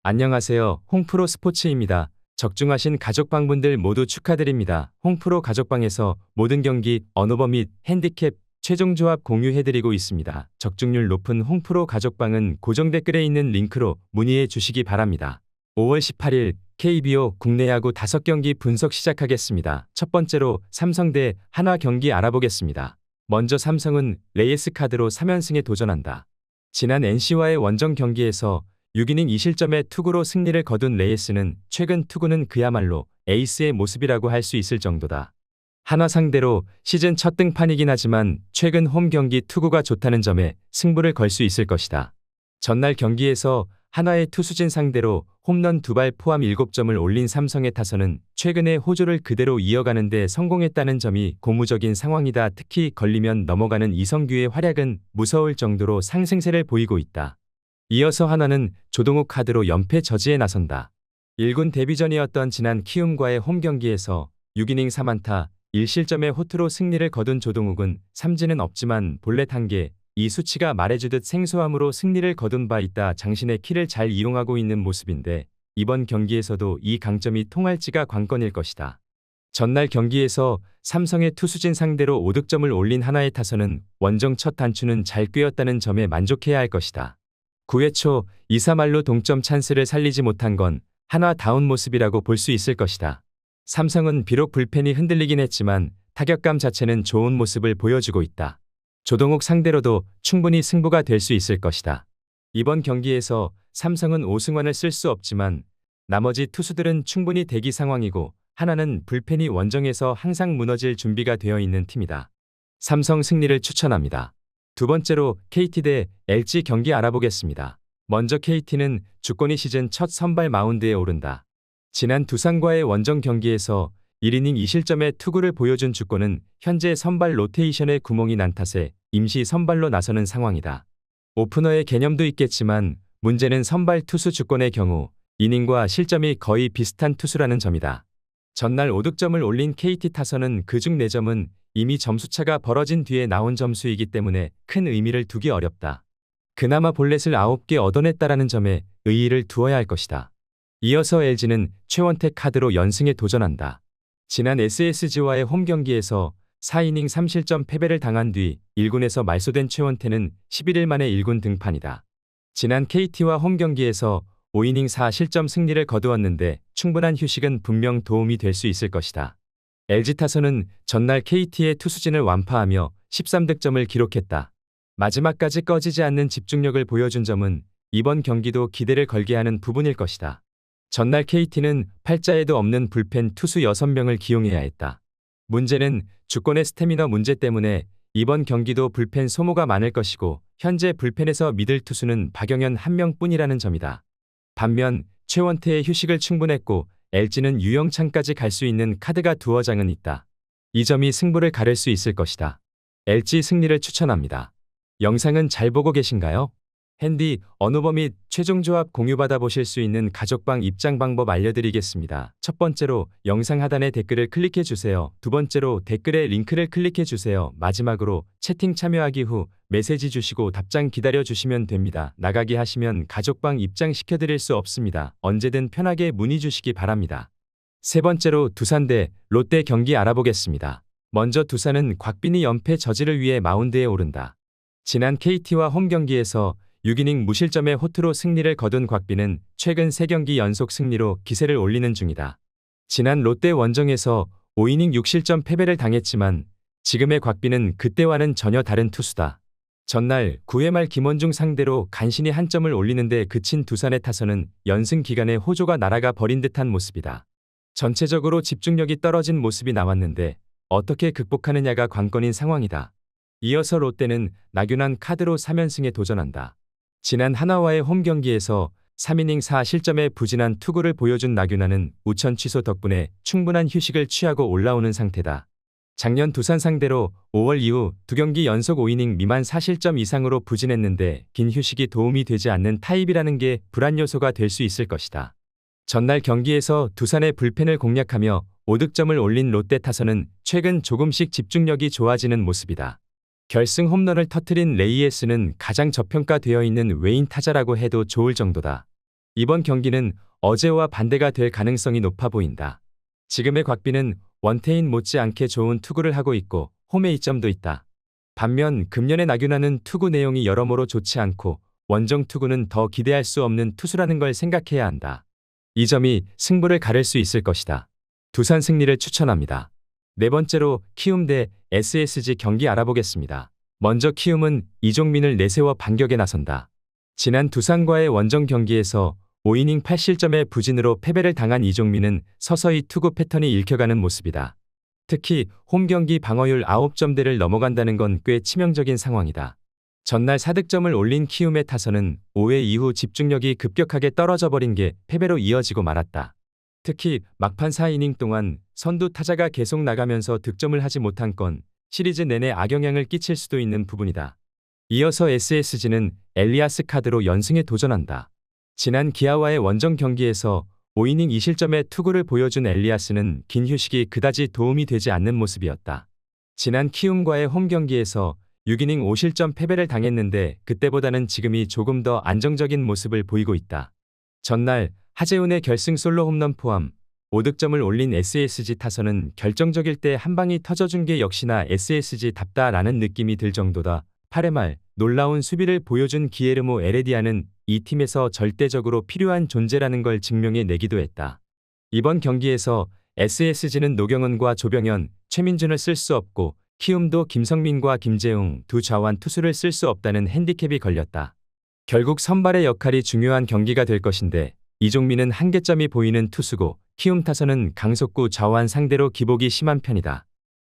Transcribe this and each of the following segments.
안녕하세요. 홍프로 스포츠입니다. 적중하신 가족방분들 모두 축하드립니다. 홍프로 가족방에서 모든 경기, 언오버 및 핸디캡, 최종 조합 공유해드리고 있습니다. 적중률 높은 홍프로 가족방은 고정 댓글에 있는 링크로 문의해 주시기 바랍니다. 5월 18일 KBO 국내 야구 5경기 분석 시작하겠습니다. 첫 번째로 삼성 대 한화 경기 알아보겠습니다. 먼저 삼성은 레이스 카드로 3연승에 도전한다. 지난 NC와의 원정 경기에서 6이닝 2실점의 투구로 승리를 거둔 레이스는 최근 투구는 그야말로 에이스의 모습이라고 할 수 있을 정도다. 한화 상대로 시즌 첫 등판이긴 하지만 최근 홈 경기 투구가 좋다는 점에 승부를 걸 수 있을 것이다. 전날 경기에서 한화의 투수진 상대로 홈런 2발 포함 7점을 올린 삼성의 타선은 최근에 호조를 그대로 이어가는 데 성공했다는 점이 고무적인 상황이다. 특히 걸리면 넘어가는 이성규의 활약은 무서울 정도로 상승세를 보이고 있다. 이어서 한화는 조동욱 카드로 연패 저지에 나선다. 1군 데뷔전이었던 지난 키움과의 홈 경기에서 6이닝 3안타 1실점의 호투로 승리를 거둔 조동욱은 삼진은 없지만 볼넷 1개, 이 수치가 말해주듯 생소함으로 승리를 거둔 바 있다. 장신의 키를 잘 이용하고 있는 모습인데 이번 경기에서도 이 강점이 통할지가 관건일 것이다. 전날 경기에서 삼성의 투수진 상대로 5득점을 올린 한화의 타선은 원정 첫 단추는 잘 꿰었다는 점에 만족해야 할 것이다. 9회 초 2-3할로 동점 찬스를 살리지 못한 건 한화다운 모습이라고 볼 수 있을 것이다. 삼성은 비록 불펜이 흔들리긴 했지만 타격감 자체는 좋은 모습을 보여주고 있다. 조동욱 상대로도 충분히 승부가 될 수 있을 것이다. 이번 경기에서 삼성은 오승환을 쓸 수 없지만 나머지 투수들은 충분히 대기 상황이고 한화는 불펜이 원정에서 항상 무너질 준비가 되어 있는 팀이다. 삼성 승리를 추천합니다. 두 번째로 KT 대 LG 경기 알아보겠습니다. 먼저 KT는 주권이 시즌 첫 선발 마운드에 오른다. 지난 두산과의 원정 경기에서 1이닝 2실점의 투구를 보여준 주권은 현재 선발 로테이션에 구멍이 난 탓에 임시 선발로 나서는 상황이다. 오프너의 개념도 있겠지만 문제는 선발 투수 주권의 경우 이닝과 실점이 거의 비슷한 투수라는 점이다. 전날 5득점을 올린 KT 타선은 그중 4점은 이미 점수차가 벌어진 뒤에 나온 점수이기 때문에 큰 의미를 두기 어렵다. 그나마 볼넷을 9개 얻어냈다라는 점에 의의를 두어야 할 것이다. 이어서 LG는 최원태 카드로 연승에 도전한다. 지난 SSG와의 홈 경기에서 4이닝 3실점 패배를 당한 뒤 1군에서 말소된 최원태는 11일 만에 1군 등판이다. 지난 KT와 홈 경기에서 5이닝 4실점 승리를 거두었는데 충분한 휴식은 분명 도움이 될 수 있을 것이다. LG 타선은 전날 KT의 투수진을 완파하며 13득점을 기록했다. 마지막까지 꺼지지 않는 집중력을 보여준 점은 이번 경기도 기대를 걸게 하는 부분일 것이다. 전날 KT는 팔자에도 없는 불펜 투수 6명을 기용해야 했다. 문제는 주권의 스태미너 문제 때문에 이번 경기도 불펜 소모가 많을 것이고 현재 불펜에서 미들 투수는 박영현 1명뿐이라는 점이다. 반면 최원태의 휴식을 충분했고 LG는 유영창까지 갈 수 있는 카드가 2장은 있다. 이 점이 승부를 가를 수 있을 것이다. LG 승리를 추천합니다. 영상은 잘 보고 계신가요? 핸디, 언오버 및 최종 조합 공유받아 보실 수 있는 가족방 입장 방법 알려드리겠습니다. 첫 번째로 영상 하단에 댓글을 클릭해 주세요. 두 번째로 댓글에 링크를 클릭해 주세요. 마지막으로 채팅 참여하기 후 메시지 주시고 답장 기다려 주시면 됩니다. 나가기 하시면 가족방 입장시켜 드릴 수 없습니다. 언제든 편하게 문의 주시기 바랍니다. 세 번째로 두산 대 롯데 경기 알아보겠습니다. 먼저 두산은 곽빈이 연패 저지를 위해 마운드에 오른다. 지난 KT와 홈 경기에서 6이닝 무실점의 호투로 승리를 거둔 곽빈은 최근 3경기 연속 승리로 기세를 올리는 중이다. 지난 롯데 원정에서 5이닝 6실점 패배를 당했지만 지금의 곽빈은 그때와는 전혀 다른 투수다. 전날 9회 말 김원중 상대로 간신히 한 점을 올리는데 그친 두산의 타선은 연승 기간에 호조가 날아가 버린 듯한 모습이다. 전체적으로 집중력이 떨어진 모습이 나왔는데 어떻게 극복하느냐가 관건인 상황이다. 이어서 롯데는 나균환 카드로 3연승에 도전한다. 지난 한화와의 홈 경기에서 3이닝 4실점의 부진한 투구를 보여준 나균환은 우천 취소 덕분에 충분한 휴식을 취하고 올라오는 상태다. 작년 두산 상대로 5월 이후 2경기 연속 5이닝 미만 4실점 이상으로 부진했는데 긴 휴식이 도움이 되지 않는 타입이라는 게 불안 요소가 될 수 있을 것이다. 전날 경기에서 두산의 불펜을 공략하며 5득점을 올린 롯데 타선은 최근 조금씩 집중력이 좋아지는 모습이다. 결승 홈런을 터뜨린 레이에스는 가장 저평가되어 있는 외인 타자라고 해도 좋을 정도다. 이번 경기는 어제와 반대가 될 가능성이 높아 보인다. 지금의 곽빈은 원태인 못지않게 좋은 투구를 하고 있고 홈에 이점도 있다. 반면 금년의 나균아는 투구 내용이 여러모로 좋지 않고 원정 투구는 더 기대할 수 없는 투수라는 걸 생각해야 한다. 이 점이 승부를 가를 수 있을 것이다. 두산 승리를 추천합니다. 네 번째로 키움 대 SSG 경기 알아보겠습니다. 먼저 키움은 이종민을 내세워 반격에 나선다. 지난 두산과의 원정 경기에서 5이닝 8실점의 부진으로 패배를 당한 이종민은 서서히 투구 패턴이 읽혀가는 모습이다. 특히 홈 경기 방어율 9점대를 넘어간다는 건 꽤 치명적인 상황이다. 전날 4득점을 올린 키움의 타선은 5회 이후 집중력이 급격하게 떨어져 버린 게 패배로 이어지고 말았다. 특히 막판 4이닝 동안 선두 타자가 계속 나가면서 득점을 하지 못한 건 시리즈 내내 악영향을 끼칠 수도 있는 부분이다. 이어서 SSG는 엘리아스 카드로 연승에 도전한다. 지난 기아와의 원정 경기에서 5이닝 2실점의 투구를 보여준 엘리아스는 긴 휴식이 그다지 도움이 되지 않는 모습이었다. 지난 키움과의 홈 경기에서 6이닝 5실점 패배를 당했는데 그때보다는 지금이 조금 더 안정적인 모습을 보이고 있다. 전날 하재훈의 결승 솔로 홈런 포함 5득점을 올린 SSG 타선은 결정적일 때 한 방이 터져준 게 역시나 SSG답다라는 느낌이 들 정도다. 8회 말 놀라운 수비를 보여준 기에르모 에레디아는 이 팀에서 절대적으로 필요한 존재라는 걸 증명해 내기도 했다. 이번 경기에서 SSG는 노경은과 조병현, 최민준을 쓸 수 없고 키움도 김성민과 김재웅 두 좌완 투수를 쓸 수 없다는 핸디캡이 걸렸다. 결국 선발의 역할이 중요한 경기가 될 것인데 이종민은 한계점이 보이는 투수고 키움 타선은 강속구 좌완 상대로 기복이 심한 편이다.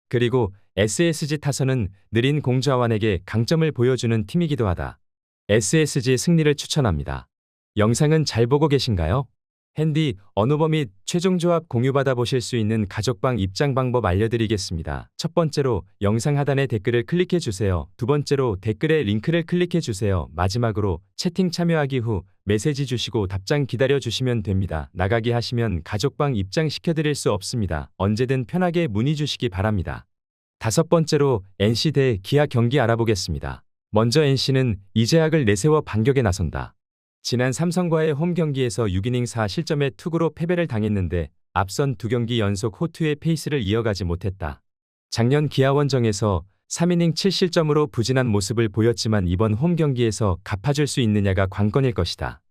그리고 SSG 타선은 느린 공좌완에게 강점을 보여주는 팀이기도 하다. SSG 승리를 추천합니다. 영상은 잘 보고 계신가요? 핸디, 언어버 및 최종 조합 공유받아 보실 수 있는 가족방 입장 방법 알려드리겠습니다. 첫 번째로 영상 하단에 댓글을 클릭해 주세요. 두 번째로 댓글에 링크를 클릭해 주세요. 마지막으로 채팅 참여하기 후 메시지 주시고 답장 기다려 주시면 됩니다. 나가기 하시면 가족방 입장 시켜드릴 수 없습니다. 언제든 편하게 문의 주시기 바랍니다. 다섯 번째로 NC 대 기아 경기 알아보겠습니다. 먼저 NC는 이재학을 내세워 반격에 나선다. 지난 삼성과의 홈 경기에서 6이닝 4실점의 투구로 패배를 당했는데 앞선 두 경기 연속 호투의 페이스를 이어가지 못했다. 작년 기아 원정에서 3이닝 7실점으로 부진한 모습을 보였지만 이번 홈 경기에서 갚아줄 수 있느냐가 관건일 것이다.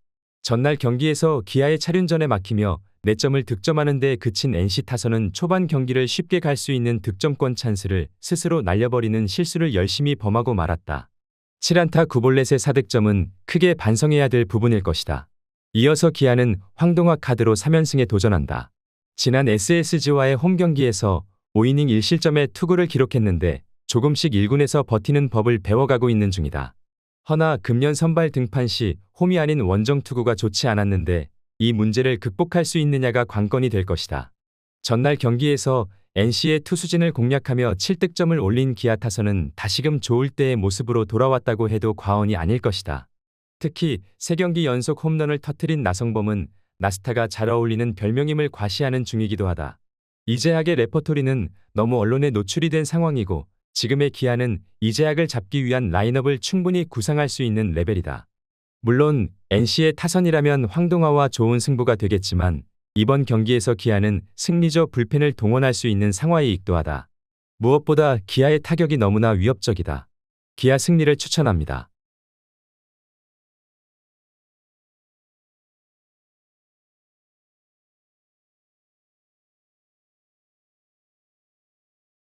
전날 경기에서 기아의 차륜전에 막히며 4점을 득점하는 데 그친 NC 타선은 초반 경기를 쉽게 갈 수 있는 득점권 찬스를 스스로 날려버리는 실수를 열심히 범하고 말았다. 7안타 9볼넷의 4득점은 크게 반성해야 될 부분일 것이다. 이어서 기아는 황동학 카드로 3연승에 도전한다. 지난 SSG와의 홈 경기에서 5이닝 1실점의 투구를 기록했는데 조금씩 1군에서 버티는 법을 배워가고 있는 중이다. 허나 금년 선발 등판 시 홈이 아닌 원정 투구가 좋지 않았는데 이 문제를 극복할 수 있느냐가 관건이 될 것이다. 전날 경기에서 NC의 투수진을 공략하며 7득점을 올린 기아 타선은 다시금 좋을 때의 모습으로 돌아왔다고 해도 과언이 아닐 것이다. 특히 3경기 연속 홈런을 터뜨린 나성범은 나스타가 잘 어울리는 별명임을 과시하는 중이기도 하다. 이재학의 레퍼토리는 너무 언론에 노출이 된 상황이고 지금의 기아는 이재학을 잡기 위한 라인업을 충분히 구상할 수 있는 레벨이다. 물론 NC의 타선이라면 황동화와 좋은 승부가 되겠지만 이번 경기에서 기아는 승리적 불펜을 동원할 수 있는 상황이 익도하다. 무엇보다 기아의 타격이 너무나 위협적이다. 기아 승리를 추천합니다.